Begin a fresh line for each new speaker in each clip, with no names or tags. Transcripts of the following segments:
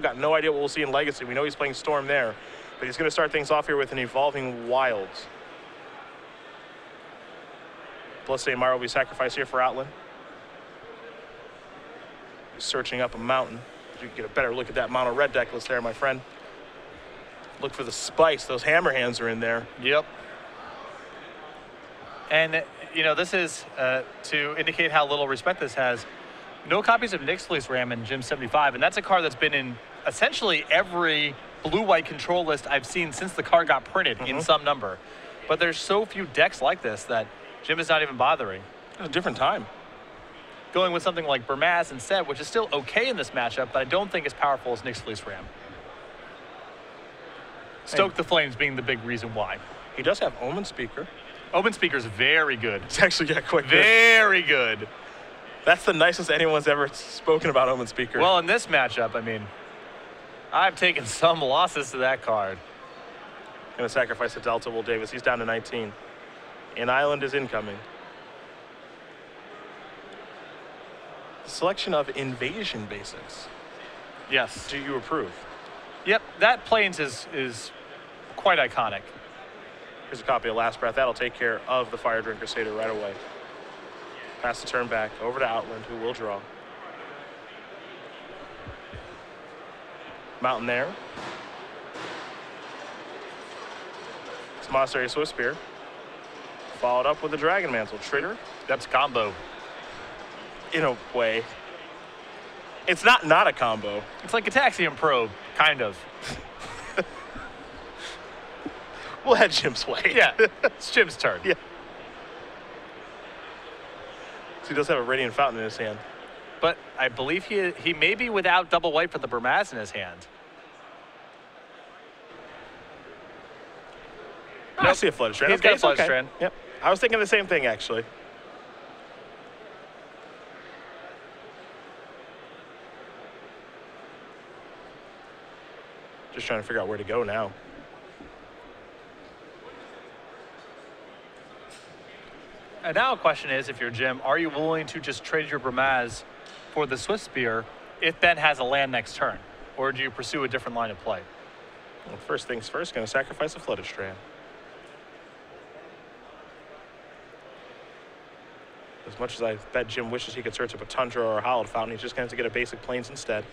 got no idea what we'll see in Legacy. We know he's playing Storm there, but he's going to start things off here with an Evolving Wilds. Bloodstained Mire will be sacrificed here for Outland. Searching up a mountain. You can get a better look at that mono red deck list there, my friend. Look for the spice. Those hammer hands are in there.
Yep. And, you know, this is to indicate how little respect this has. No copies of Nyx's Ram in Gym 75, and that's a card that's been in essentially every blue-white control list I've seen since the card got printed in some number. But there's so few decks like this that Jim is not even bothering.
It's a different time.
Going with something like Burmaz instead, which is still okay in this matchup, but I don't think as powerful as Nyx's Ram. Stoke the Flames being the big reason why.
He does have Omen Speaker.
Omen Speaker's very good.
It's actually quite good.
Very good.
That's the nicest anyone's ever spoken about Omen Speaker.
Well, in this matchup, I mean, I've taken some losses to that card.
Going to sacrifice the Delta Will Davis. He's down to 19. And Island is incoming. Selection of Invasion basics.
Yes.
Do you approve?
Yep, that Plains is quite iconic.
Here's a copy of Last Breath. That'll take care of the Fire Drink Crusader right away. Pass the turn back over to Outland, who will draw. Mountain there. It's Monastery Swift Spear. Followed up with the Dragon Mantle. Trigger.
That's combo.
In a way. It's not a combo.
It's like Ataxium Probe, kind of.
We'll head Jim's way.
Yeah, it's Jim's turn.
Yeah. So he does have a Radiant Fountain in his hand.
But I believe he may be without double white for the Burmaz in his hand.
I see a Flooded Strand.
He's got a Flooded Strand.
Yep. I was thinking the same thing, actually. Just trying to figure out where to go now.
And now a question is, if you're Jim, are you willing to just trade your Burmaz for the Swift Spear if Ben has a land next turn? Or do you pursue a different line of play?
Well, first things first, going to sacrifice a Flooded Strand. As much as I bet Jim wishes he could search up a Tundra or a Hallowed Fountain, he's just going to have to get a basic Plains instead.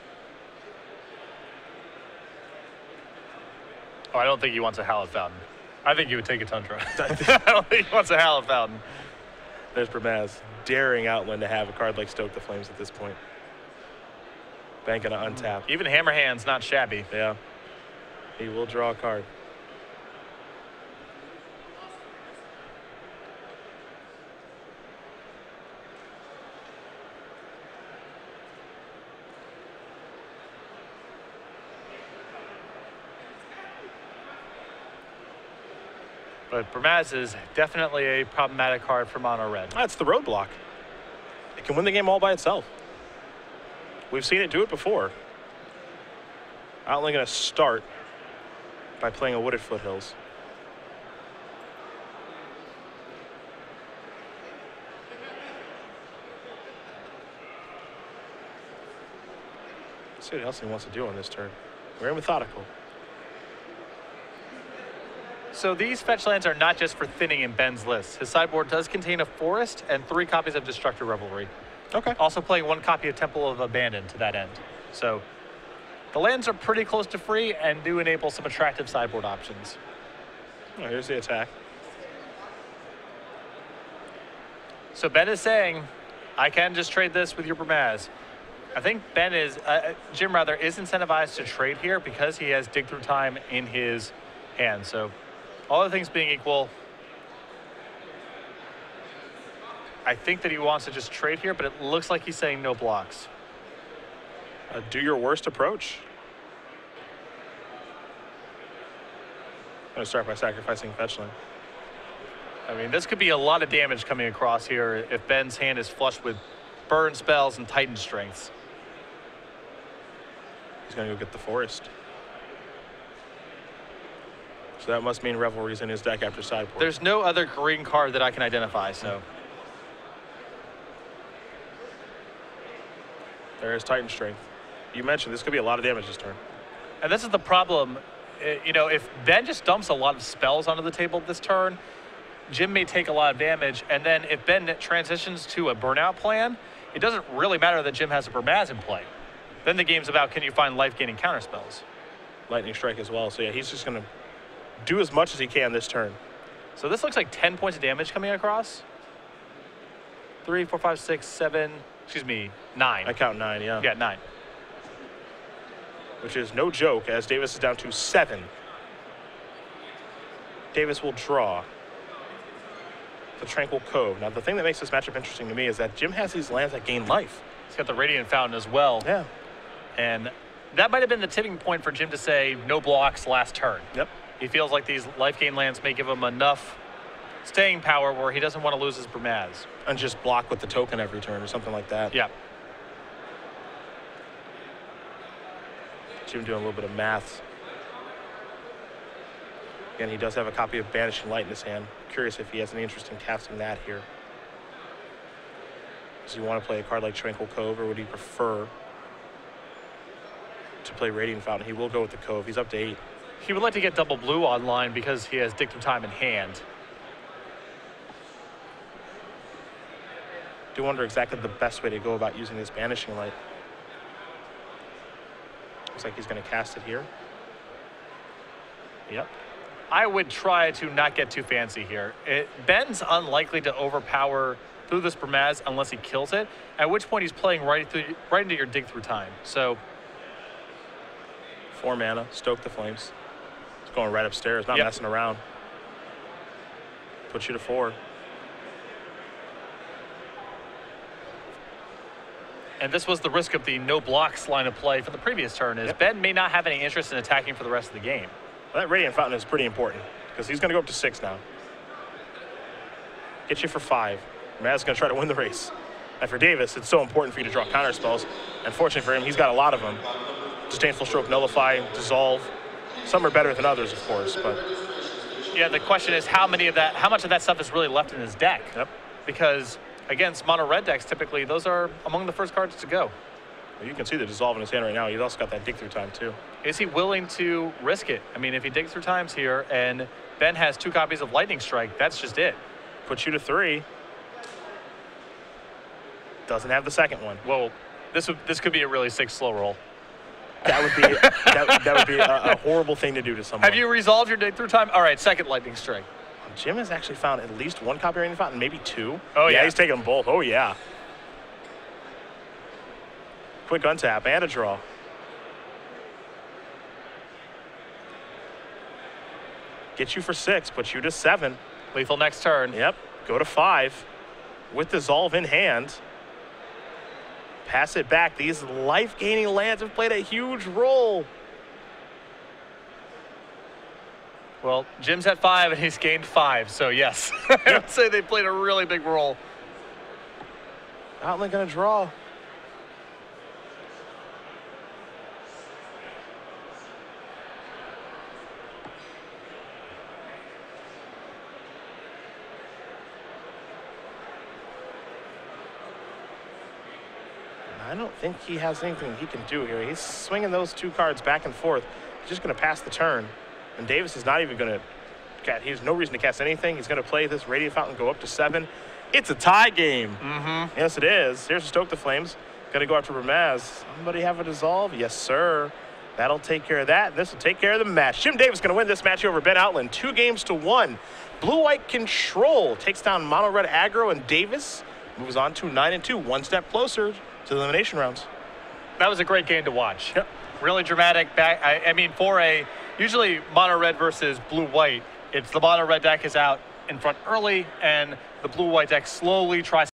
Oh, I don't think he wants a Hallowed Fountain. I think he would take a Tundra. I don't think he wants a Hallowed Fountain.
There's Burmaz daring Outland to have a card like Stoke the Flames at this point. Ben gonna untap.
Even Hammerhand's not shabby.
Yeah. He will draw a card.
But Burmaz is definitely a problematic card for mono red.
That's the roadblock. It can win the game all by itself. We've seen it do it before. Outland going to start by playing a Wooded Foothills. Let's see what else he wants to do on this turn. Very methodical.
So these fetch lands are not just for thinning in Ben's list. His sideboard does contain a Forest and 3 copies of Destructive Revelry.
Okay.
Also playing 1 copy of Temple of Abandon to that end. So the lands are pretty close to free and do enable some attractive sideboard options.
Oh, here's the attack.
So Ben is saying, I can just trade this with your Burmaz. I think Ben is, Jim rather, is incentivized to trade here because he has Dig Through Time in his hand. So all other things being equal, I think that he wants to just trade here, but it looks like he's saying no blocks.
Do your worst approach. I'm going to start by sacrificing fetchland.
I mean, this could be a lot of damage coming across here if Ben's hand is flushed with burn spells and Titan strengths.
He's going to go get the Forest. So that must mean Revelry's in his deck after sideboard.
There's no other green card that I can identify, so.
There's Titan Strength. You mentioned this could be a lot of damage this turn.
And this is the problem. You know, if Ben just dumps a lot of spells onto the table this turn, Jim may take a lot of damage. And then if Ben transitions to a burnout plan, it doesn't really matter that Jim has a Burmaz in play. Then the game's about, can you find life-gaining counter spells?
Lightning Strike as well. So yeah, he's just going to do as much as he can this turn.
So this looks like 10 points of damage coming across. 3, 4, 5, 6, 7, excuse me, 9.
I count 9, yeah.
Yeah, 9.
Which is no joke, as Davis is down to 7. Davis will draw the Tranquil Cove. Now, the thing that makes this matchup interesting to me is that Jim has these lands that gain life.
He's got the Radiant Fountain as well.
Yeah.
And that might have been the tipping point for Jim to say no blocks last turn.
Yep.
He feels like these life gain lands may give him enough staying power where he doesn't want to lose his Burmaz.
And just block with the token every turn or something like that.
Yeah.
Jim doing a little bit of math. Again, he does have a copy of Banishing Light in his hand. Curious if he has any interest in casting that here. Does he want to play a card like Tranquil Cove, or would he prefer to play Radiant Fountain? He will go with the Cove. He's up to 8.
He would like to get double blue online because he has Dig Through Time in hand.
Do wonder exactly the best way to go about using this Banishing Light. Looks like he's going to cast it here. Yep.
I would try to not get too fancy here. Ben's unlikely to overpower through this Burmaz unless he kills it, at which point he's playing right into your Dig Through Time. So
4 mana, Stoke the Flames. It's going right upstairs, not messing around. Puts you to 4.
And this was the risk of the no blocks line of play for the previous turn, is Ben may not have any interest in attacking for the rest of the game.
Well, that Radiant Fountain is pretty important because he's going to go up to 6 now. Get you for 5. Matt's going to try to win the race. And for Davis, it's so important for you to draw counter spells. Unfortunately for him, he's got a lot of them. Disdainful Stroke, Nullify, Dissolve. Some are better than others, of course, but
yeah, the question is how much of that stuff is really left in his deck?
Yep.
Because against mono red decks, typically those are among the first cards to go.
Well, you can see the Dissolve in his hand right now. He's also got that Dig Through Time too.
Is he willing to risk it? I mean, if he digs through times here and Ben has 2 copies of Lightning Strike, that's just it.
Puts you to 3. Doesn't have the second one.
Well, this could be a really sick slow roll.
That would be that would be a horrible thing to do to someone.
Have you resolved your dig through time? All right, second Lightning Strike.
Jim has actually found at least 1 copy of Radiant Fountain, maybe 2.
Oh yeah,
he's taking them both. Oh yeah. Quick untap and a draw. Get you for 6, put you to 7.
Lethal next turn.
Yep. Go to 5 with Dissolve in hand. Pass it back. These life-gaining lands have played a huge role.
Well, Jim's at 5 and he's gained 5, so yes. I would say they played a really big role.
Outland gonna draw. I don't think he has anything he can do here. He's swinging those 2 cards back and forth. He's just going to pass the turn. And Davis is not even going to, he has no reason to cast anything. He's going to play this Radiant Fountain, go up to 7. It's a tie game.
Mm-hmm.
Yes, it is. Here's Stoke the Flames. Going to go after Burmaz. Somebody have a Dissolve? Yes, sir. That'll take care of that. This will take care of the match. Jim Davis going to win this match over Ben Outland. 2 games to 1. Blue-White Control takes down Mono Red Aggro, and Davis moves on to 9-2. 1 step closer to the elimination rounds.
That was a great game to watch.
Yep.
Really dramatic. I mean, for usually mono red versus blue white, it's the mono red deck is out in front early, and the blue white deck slowly tries